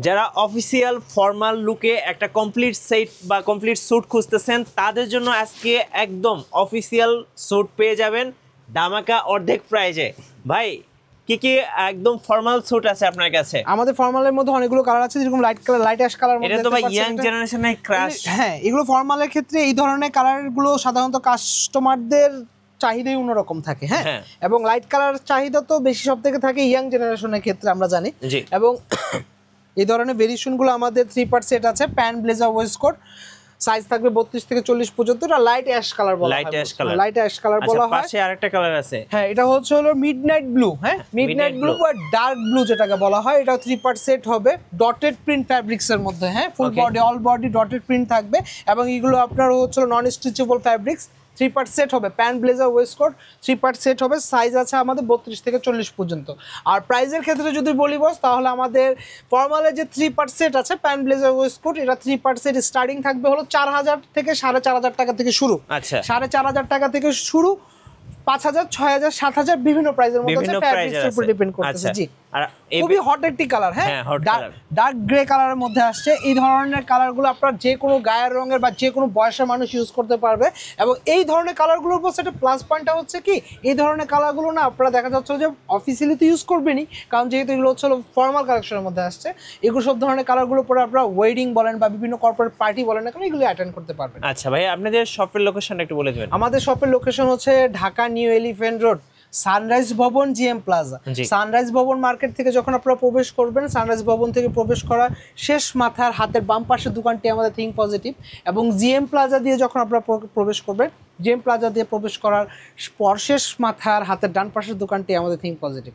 যারা official formal লুকে একটা কমপ্লিট সেট বা কমপ্লিট স্যুট খুঁজতেছেন তাদের জন্য আজকে একদম অফিসিয়াল স্যুট পেয়ে যাবেন ধামাকা অর্ধেক প্রাইজে। ভাই কি কি একদম ফর্মাল স্যুট আছে আপনার কাছে? আমাদের ফর্মালের মধ্যে অনেকগুলো কালার আছে, যেরকম light colour, light ash colour মধ্যে। এটা তো ভাই ইয়াং জেনারেশনের ক্রাশ। হ্যাঁ, এগুলো ফর্মালের ক্ষেত্রে এই ধরনের কালারগুলো সাধারণত কাস্টমারদের চাহিদাই অন্যরকম থাকে। হ্যাঁ, এবং লাইট কালার চাহিদা তো বেশি সব থেকে থাকে ইয়াং জেনারেশনের ক্ষেত্রে আমরা জানি। এবং এই ধরনের ভেরিয়েশনগুলো আমাদের 3 পার্ট সেট আছে, প্যান্ট, ব্লেজার, ওয়েস্টকোট, সাইজ থাকবে 32 থেকে 40 পর্যন্ত। এটা লাইট অ্যাশ কালার বলা হয়। লাইট অ্যাশ কালার বলা হয়। পাশে আরেকটা কালার আছে, হ্যাঁ, এটা হলো মিডনাইট ব্লু। হ্যাঁ, মিডনাইট ব্লু বা ডার্ক ব্লু যেটাকে বলা হয়, এটা 3 পার্ট সেট হবে ডটেড প্রিন্ট ফ্যাব্রিক্স এর মধ্যে। হ্যাঁ, full body all body dotted print থাকবে এবং এগুলো আপনার নন স্ট্রেচেবল ফ্যাব্রিক্স। 3 পার্ট সেট হবে, pant, blazer, waistcoat 3 part set হবে। সাইজ আছে আমাদের 32 থেকে 40 পর্যন্ত। আর প্রাইজের ক্ষেত্রে যদি বলি বস, তাহলে আমাদের ফর্মালের যে 3 পার্ট সেট আছে প্যান্ট, ব্লেজার, ওয়েস্টকোট, এটা 3 পার্ট সেট স্টার্টিং থাকবে হলো 4000 থেকে 4500 টাকা থেকে শুরু। আচ্ছা, 4500 টাকা থেকে শুরু, 5000, 6000, 7000 বিভিন্ন প্রাইজের মধ্যে আছে, ফ্যাব্রিক্সের উপর ডিপেন্ড করতেছে। জি, আর খুবই হট একটি কালার। হ্যাঁ, ডার্ক গ্রে কালারের মধ্যে আসছে। এই ধরনের কালারগুলো আপনার যে কোনো গায়ের রঙের বা যে কোনো বয়সের মানুষ ইউজ করতে পারবে। এবং এই ধরনের কালারগুলোর উপর একটা প্লাস পয়েন্টটা হচ্ছে কি, এই ধরনের কালারগুলো না আপনারা দেখা যাচ্ছে যে অফিসিয়ালি তো ইউজ করবেনই, কারণ যেহেতু এগুলো হচ্ছে ফর্মাল কালেকশনের মধ্যে আসছে। এগুলো সব ধরনের কালারগুলো পরে আপনারা ওয়েডিং বলেন বা বিভিন্ন কর্পোরেট পার্টি বলেন না কেন, এগুলো অ্যাটেন্ড করতে পারবেন। আচ্ছা ভাই, আপনাদের শপের লোকেশনটা একটু বলে দেবেন। আমাদের শপের লোকেশন হচ্ছে Dhaka new elephant road, sunrise ভবন, জিএম প্লাজা। সানরাইজ ভবন মার্কেট থেকে যখন আপনারা প্রবেশ করবেন, সানরাইজ ভবন থেকে প্রবেশ করা শেষ মাথার হাতের বাম পাশের দোকানটি আমাদের থিঙ্ক পজিটিভ। এবং জিএম প্লাজা দিয়ে যখন আপনারা প্রবেশ করবেন, জিএম প্লাজা দিয়ে প্রবেশ করার পর শেষ মাথার হাতের ডান পাশের দোকানটি আমাদের থিঙ্ক পজিটিভ।